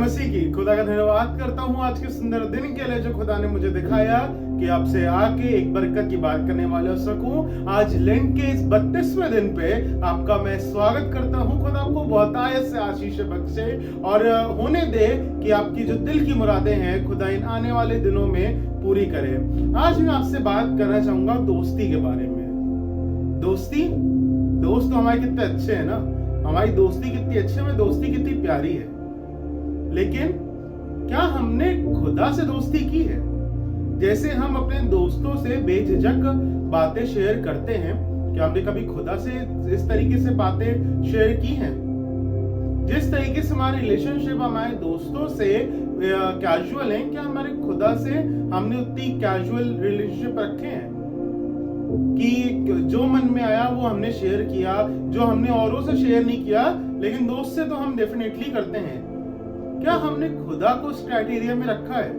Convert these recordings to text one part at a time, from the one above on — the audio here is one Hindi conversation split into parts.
मसीह की। खुदा का धन्यवाद करता हूँ आज के सुंदर दिन के लिए जो खुदा ने मुझे दिखाया कि आपसे आके एक बरकत की बात करने वाले हो सकूं। आज लेंट के इस 32वें दिन पे आपका मैं स्वागत करता हूँ। खुदा आपको बहुतायत से आशीष बख्शे और होने दे कि आपकी जो दिल की मुरादें हैं खुदा इन आने वाले दिनों में पूरी करे। आज मैं आपसे बात करना चाहूंगा दोस्ती के बारे में। दोस्त तो हमारे कितने अच्छे हैं ना, हमारी दोस्ती कितनी अच्छी है, हमारी दोस्ती कितनी प्यारी है। लेकिन क्या हमने खुदा से दोस्ती की है? जैसे हम अपने दोस्तों से बेझिझक बातें शेयर करते हैं, क्या हमने कभी खुदा से इस तरीके से बातें शेयर की हैं? जिस तरीके से हमारे रिलेशनशिप हमारे दोस्तों से कैजुअल है, क्या हमारे खुदा से हमने उतनी कैजुअल रिलेशनशिप रखे हैं कि जो मन में आया वो हमने शेयर किया, जो हमने औरों से शेयर नहीं किया लेकिन दोस्त से तो हम डेफिनेटली करते हैं। क्या हमने खुदा को उस क्राइटेरिया में रखा है?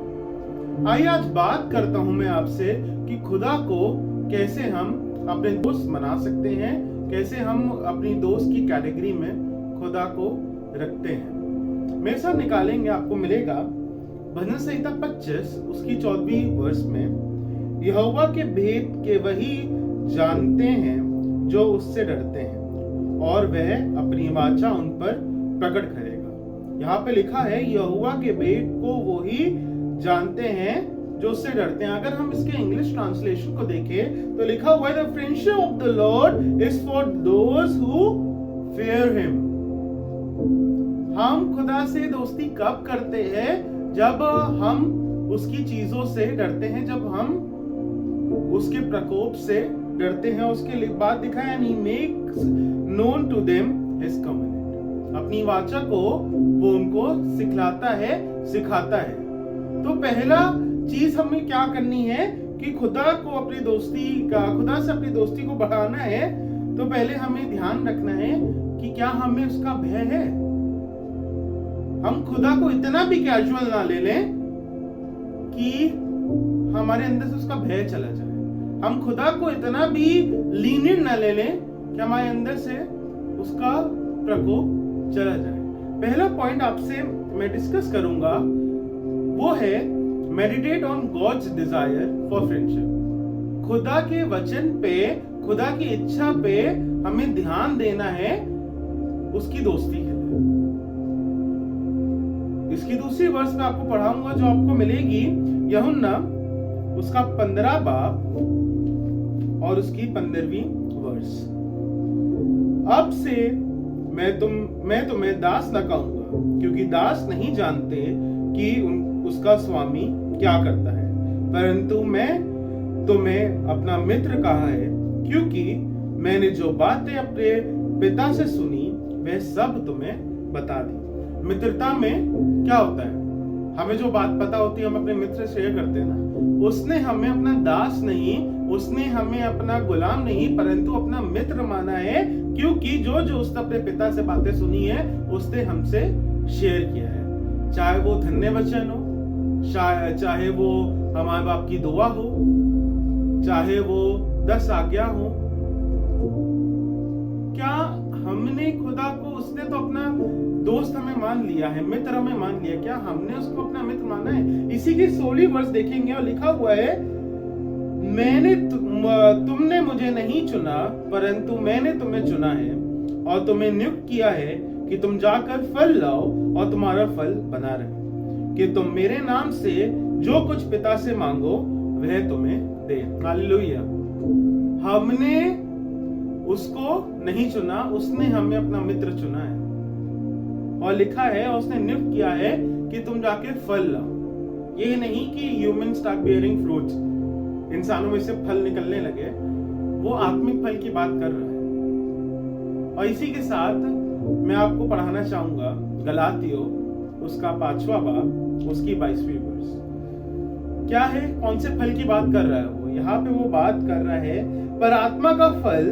आइए आज बात करता हूं मैं आपसे कि खुदा को कैसे हम अपने दोस्त बना सकते हैं, कैसे हम अपनी दोस्त की कैटेगरी में खुदा को रखते हैं। मेरे साथ निकालेंगे, आपको मिलेगा भजन संहिता 25 उसकी 14वीं वर्ष में, यहोवा के भेद के वही जानते हैं जो उससे डरते हैं और वह अपनी वाचा उन पर प्रकट करेगा। यहाँ पे लिखा है यहोवा के भेद को वो ही जानते हैं जो उससे डरते हैं। अगर हम इसके इंग्लिश ट्रांसलेशन को देखें तो लिखा हुआ है the friendship of the Lord is for those who fear him. हम खुदा से दोस्ती कब करते हैं? जब हम उसकी चीजों से डरते हैं, जब हम उसके प्रकोप से डरते हैं। उसके बाद दिखा है and he makes known to them his covenant। अपनी वाचा को वो उनको सिखलाता है, सिखाता है। तो पहला चीज हमें क्या करनी है कि खुदा से अपनी दोस्ती को बढ़ाना है, तो पहले हमें ध्यान रखना है कि क्या हमें उसका भय है। हम खुदा को इतना भी कैजुअल ना ले लें कि हमारे अंदर से उसका भय चला जाए। हम खुदा को इतना भी लीनियंट ना ले लें कि हमारे अंदर से उसका प्रकोप चला जाए। पहला पॉइंट आपसे मैं डिस्कस करूंगा वो है meditate on God's desire for friendship. खुदा के वचन पे, खुदा की इच्छा पे हमें ध्यान देना है उसकी दोस्ती के लिए। इसकी दूसरी वर्ष में आपको पढ़ाऊंगा जो आपको मिलेगी यूहन्ना उसका 15 बाब और उसकी 15वीं वर्ष। अब से मैं तुम्हें दास न कहूंगा, क्योंकि दास नहीं जानते कि उसका स्वामी क्या करता है, परंतु मैं तुम्हें अपना मित्र कहा है, क्योंकि मैंने जो बातें अपने पिता से सुनी वह सब तुम्हें बता दी। मित्रता में क्या होता है? हमें जो बात पता होती है हम अपने मित्र से शेयर करते हैं ना। उसने हमें अपना दास नहीं, उसने हमें अपना गुलाम नहीं, परंतु अपना मित्र माना है, क्योंकि जो उसने अपने पिता से बातें सुनी है उसने हमसे शेयर किया है। चाहे वो धन्य वचन हो, चाहे वो हमारे बाप की दुआ हो, चाहे वो 10 आज्ञा हो। क्या हमने खुदा को, उसने तो अपना दोस्त हमें मान लिया है, मित्र हमें मान लिया, क्या हमने उसको अपना मित्र माना है? इसी की 16वीं वर्ष देखेंगे और लिखा हुआ है तुमने मुझे नहीं चुना, परंतु मैंने तुम्हें चुना है और तुम्हें नियुक्त किया है कि तुम जाकर फल लाओ और तुम्हारा फल बना रहे, कि तुम मेरे नाम से जो कुछ पिता से मांगो वह तुम्हें दे। हालेलुया। हमने उसको नहीं चुना, उसने हमें अपना मित्र चुना है और लिखा है और उसने नियुक्त किया है कि तुम जाके फल लाओ। ये नहीं कि ह्यूमन स्टार्ट बियरिंग फ्रूट्स, इंसानों में से फल निकलने लगे, वो आत्मिक फल की बात कर रहा है। और इसी के साथ मैं आपको पढ़ाना चाहूंगा गलातियों उसका 5वां बाब उसकी 22वीं वर्ष। क्या है, कौन से फल की बात कर रहा है वो? यहाँ पे वो बात कर रहा है पर आत्मा का फल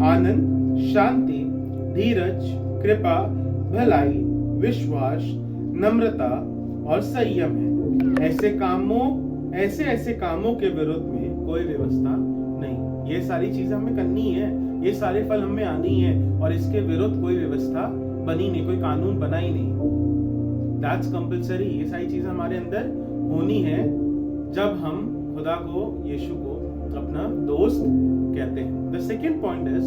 आनंद, शांति, धीरज, कृपा, भलाई, विश्वास, नम्रता और संयम है। ऐसे कामों के विरुद्ध में कोई व्यवस्था नहीं। ये सारी चीजें हमें करनी है, ये सारे फल हमें आनी है और इसके विरुद्ध कोई व्यवस्था बनी नहीं, कोई कानून बना ही नहीं। That's compulsory. ये सारी चीजें हमारे अंदर होनी है जब हम खुदा को, यीशु को अपना दोस्त कहते हैं। The second point is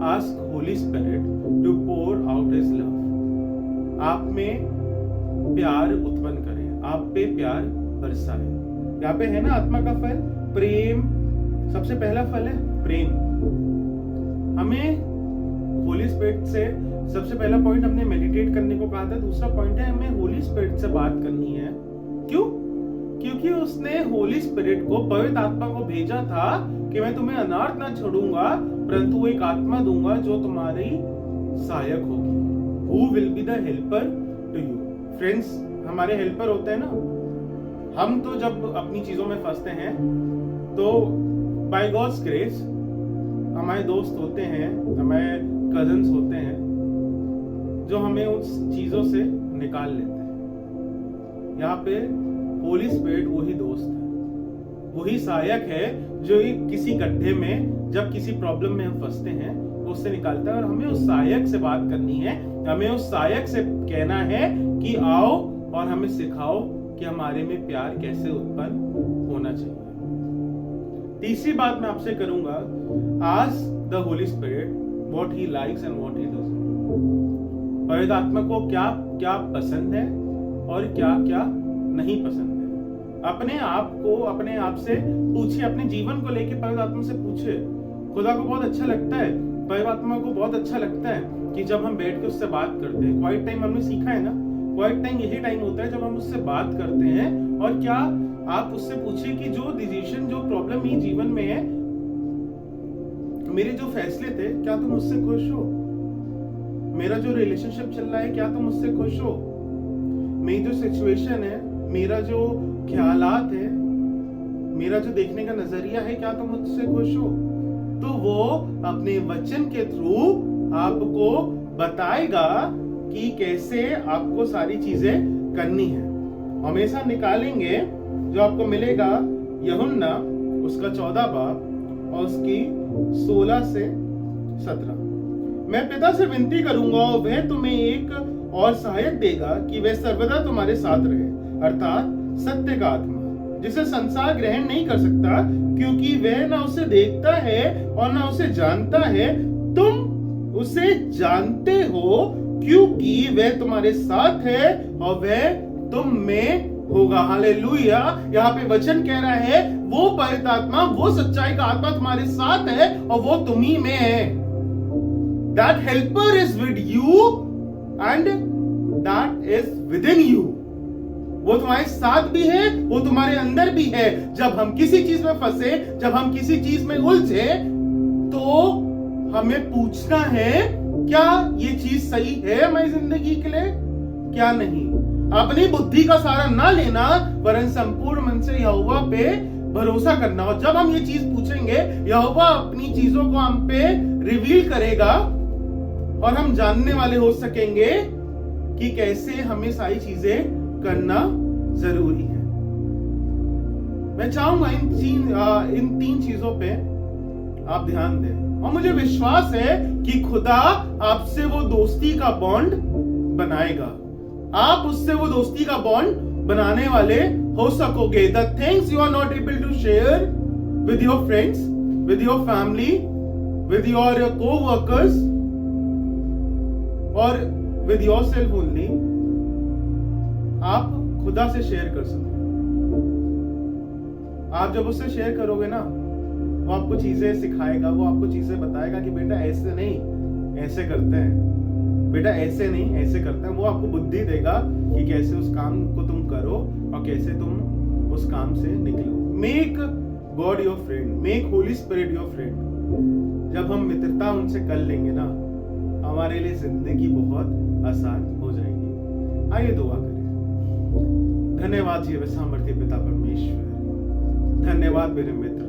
ask Holy Spirit to pour out his love. आप में प्यार उत्पन्न करे, आप पे प्यार बरसाए। यहाँ पे है ना आत्मा का फल प्रेम, सबसे पहला फल है प्रेम। हमें होली स्पिरिट से, सबसे पहला पॉइंट हमने मेडिटेट करने को कहा था, दूसरा पॉइंट है हमें होली स्पिरिट से बात करनी है। क्यों? क्योंकि उसने होली स्पिरिट को, पवित्र आत्मा को भेजा था कि मैं तुम्हें अनाथ ना छोड़ूंगा, परंतु वो एक आत्मा दूंगा जो तुम्हारी सहायक होगी। Who will be the helper to you? Friends हमारे हेल्पर होते हैं ना। हम तो जब अपनी चीजों में फंसते हैं तो बाय गॉड्स ग्रेस हमारे दोस्त होते हैं, हमारे कजन्स होते हैं जो हमें उस चीजों से निकाल लेते हैं। यहाँ पे होली स्पिरिट वही दोस्त है, वही सहायक है जो किसी गड्ढे में, जब किसी प्रॉब्लम में हम फंसते हैं उससे निकालता है। और हमें उस सहायक से बात करनी है, हमें उस सहायक से कहना है कि आओ और हमें सिखाओ कि हमारे में प्यार कैसे उत्पन्न होना चाहिए। तीसरी बात मैं आपसे करूंगा, ask the Holi spirit what he likes and what he doesn't. पवित्र आत्मा को क्या क्या पसंद है और क्या क्या नहीं पसंद है। अपने आप को, अपने आप से पूछिए, अपने जीवन को लेके पवित्र आत्मा से पूछिए। खुदा को बहुत अच्छा लगता है, पवित्र आत्मा को बहुत अच्छा लगता है कि जब हम बैठ के उससे बात करते हैं। क्वाइट टाइम हमने सीखा है ना, क्वाइट टाइम यही टाइम होता है जब हम उससे बात करते हैं। और क्या आप उससे पूछिए कि जो डिसीजन, जो प्रॉब्लम ये जीवन में है, मेरे जो फैसले थे, क्या तुम उससे खुश हो? मेरा जो रिलेशनशिप चल रहा है, क्या तुम उससे खुश हो? मेरी जो सिचुएशन है, मेरा जो ख्यालात है, मेरा जो देखने का नजरिया है, क्या तुम उससे खुश हो? तो वो अपने वचन के थ्रू आपको बताएगा कि कैसे आपको सारी चीजें करनी है। हमेशा निकालेंगे जो आपको मिलेगा यूहन्ना उसका 14 बाब और उसकी 16 से 17। मैं पिता से विनती करूंगा और वह तुम्हें एक और सहायक देगा कि वह सर्वदा तुम्हारे साथ रहे, अर्थात सत्य का आत्मा, जिसे संसार ग्रहण नहीं कर सकता क्योंकि वह ना उसे देखता है और ना उसे जानता है। तुम उसे जानते हो क्योंकि वह तुम्हारे साथ है और वह तुम में होगा। हालेलुया। यहाँ पे वचन कह रहा है वो पवित्र आत्मा, वो सच्चाई का आत्मा तुम्हारे साथ है और वो तुम्ही में है। That helper is with you and that is within you. वो तुम्हारे साथ भी है, वो तुम्हारे अंदर भी है। जब हम किसी चीज में फंसे, जब हम किसी चीज में उलझे, तो हमें पूछना है क्या ये चीज सही है हमारी जिंदगी के लिए, क्या नहीं। अपनी बुद्धि का सहारा ना लेना, वरन संपूर्ण मन से यहोवा पे भरोसा करना। और जब हम ये चीज पूछेंगे, यहोवा अपनी चीजों को हम पे रिवील करेगा और हम जानने वाले हो सकेंगे कि कैसे हमें सारी चीजें करना जरूरी है। मैं चाहूंगा इन तीन चीजों पे आप ध्यान दें। और मुझे विश्वास है कि खुदा आपसे वो दोस्ती का बॉन्ड बनाएगा। आप उससे वो दोस्ती का बॉन्ड बनाने वाले हो सकोगे। The things you are not able to share with your friends, with your family, with your coworkers और विद योरसेल्फ ओनली, आप खुदा से शेयर कर सकते हो। आप जब उससे शेयर करोगे ना, वो आपको चीजें सिखाएगा, वो आपको चीजें बताएगा कि बेटा ऐसे नहीं, ऐसे करते हैं, बेटा ऐसे नहीं, ऐसे करते हैं। वो आपको बुद्धि देगा कि कैसे उस काम को तुम करो और कैसे तुम उस काम से निकलो। Make God your friend, make Holi spirit your friend. जब हम मित्रता उनसे कर लेंगे ना, हमारे लिए जिंदगी बहुत आसान हो जाएगी। आइए दुआ करें। धन्यवाद जीव सामर्थ्य पिता परमेश्वर, धन्यवाद मेरे मित्र,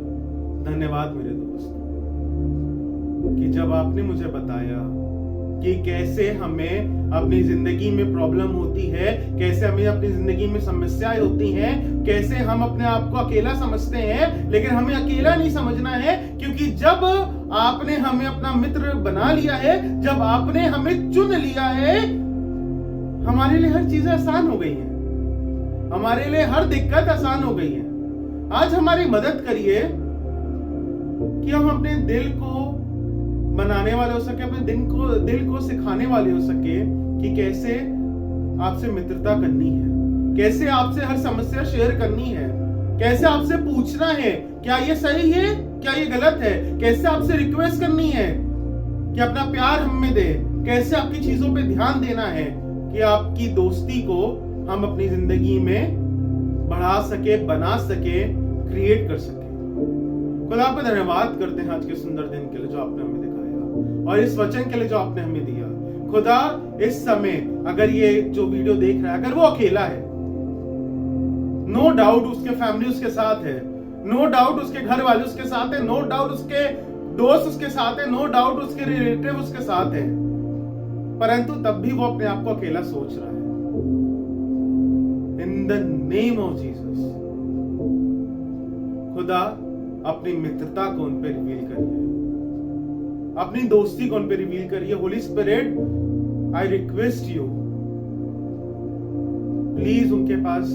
धन्यवाद मेरे दोस्त, कि जब आपने मुझे बताया कि कैसे हमें अपनी जिंदगी में प्रॉब्लम होती है, कैसे हमें अपनी जिंदगी में समस्याएं होती हैं, कैसे हम अपने आप को अकेला समझते हैं, लेकिन हमें अकेला नहीं समझना है, क्योंकि जब आपने हमें अपना मित्र बना लिया है, जब आपने हमें चुन लिया है, हमारे लिए हर चीजें आसान हो गई हैं, हमारे लिए हर दिक्कत आसान हो गई है। आज हमारी मदद करिए कि हम अपने दिल को बनाने वाले हो सके, अपने दिल को सिखाने वाले हो सके कि कैसे आपसे मित्रता करनी है, कैसे आपसे हर समस्या शेयर करनी है, कैसे आपसे पूछना है क्या ये सही है, क्या ये गलत है, कैसे आपसे रिक्वेस्ट करनी है कि अपना प्यार हम में दे, कैसे आपकी चीजों पे ध्यान देना है कि आपकी दोस्ती को हम अपनी जिंदगी में बढ़ा सके, बना सके, क्रिएट कर सके। खुदा आपका धन्यवाद करते हैं आज के सुंदर दिन के लिए जो आपने हमें दिखाया और इस वचन के लिए जो आपने हमें दिया। खुदा इस समय अगर ये जो वीडियो देख रहा है, अगर वो अकेला है, नो डाउट उसके फैमिली उसके साथ है, नो डाउट उसके घर वाले उसके साथ है, नो डाउट उसके दोस्त उसके साथ है, नो डाउट उसके रिलेटिव उसके साथ है, परंतु तब भी वो अपने आप को अकेला सोच रहा है। In the name of Jesus खुदा अपनी मित्रता को उन पे रिवील करिए, अपनी दोस्ती को उन पे रिवील करिए। Holi spirit I request you, please उनके पास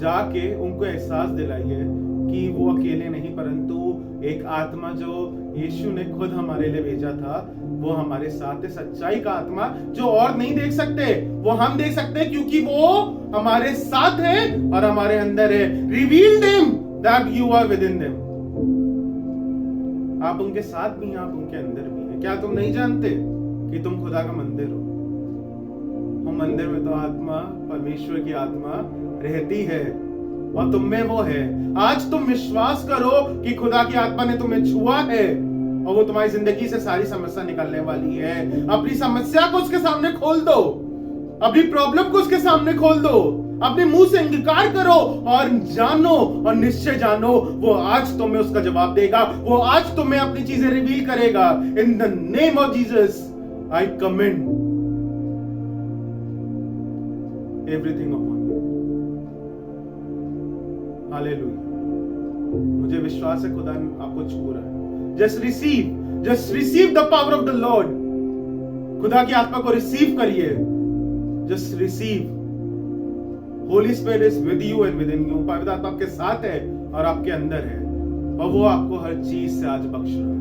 जाके उनको एहसास दिलाइए कि वो अकेले नहीं, परंतु एक आत्मा जो यीशु ने खुद हमारे लिए भेजा था वो हमारे साथ है। सच्चाई का आत्मा जो और नहीं देख सकते वो हम देख सकते हैं, क्योंकि वो हमारे साथ है और हमारे अंदर है। Reveal them that you are within them. आप उनके साथ भी हैं, आप उनके अंदर भी हैं। क्या तुम नहीं जानते कि तुम खुदा का मंदिर हो? हम मंदिर में तो आत्मा, परमेश्वर की आत्मा रहती है और तुम में वो है। आज तुम विश्वास करो कि खुदा की आत्मा ने तुम्हें छुआ है और वो तुम्हारी जिंदगी से सारी समस्या निकालने वाली है। अपनी समस्या को उसके सामने खोल दो, अपनी प्रॉब्लम को उसके सामने खोल दो, अपने मुंह से इंकार करो और जानो और निश्चय जानो वो आज तुम्हें उसका जवाब देगा, वो आज तुम्हें अपनी चीजें रिवील करेगा। इन the name of Jesus I commend everything upon you. Hallelujah. मुझे विश्वास है खुदा आपको छू रहा है। Just receive the power of the Lord. खुदा की आत्मा को रिसीव करिए। Just receive. Holi spirit is with you and with in you. पवित्र आत्मा आपके साथ है और आपके अंदर है और वो आपको हर चीज से आज बख्श रहा है।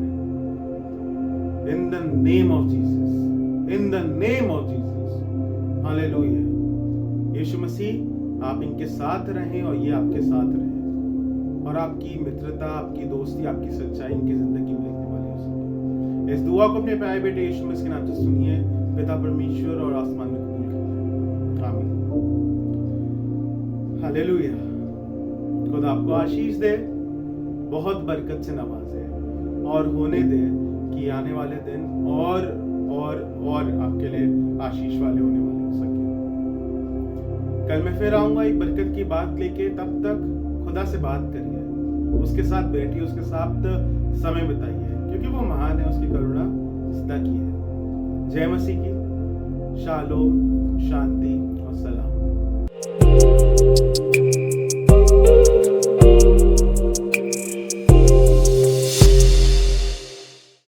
In the name of Jesus, in the name of Jesus. Hallelujah. यीशु मसीह आप इनके साथ रहें और ये आपके साथ रहें और आपकी मित्रता, आपकी दोस्ती, आपकी सच्चाई इनकी जिंदगी में लिखने वाली हो सके। इस दुआ को अपने प्यारे बेटे यीशु मसीह के नाम से सुनिए। पिता परमेश्वर और आसमान में कबूल करिए। आमीन। हालेलुया। खुदा आपको आशीष दे, बहुत बरकत से नवाजे और होने दे कि आने वाले दिन और आपके लिए आशीष वाले होने वाले हो सके। कल मैं फिर आऊंगा एक बरकत की बात लेके। तब तक खुदा से बात करिए, उसके साथ बैठिए, उसके साथ समय बिताइए, क्योंकि वो महान है, उसकी करुणा सदा की है। जय मसीह की। शालोम, शांति और सलाम।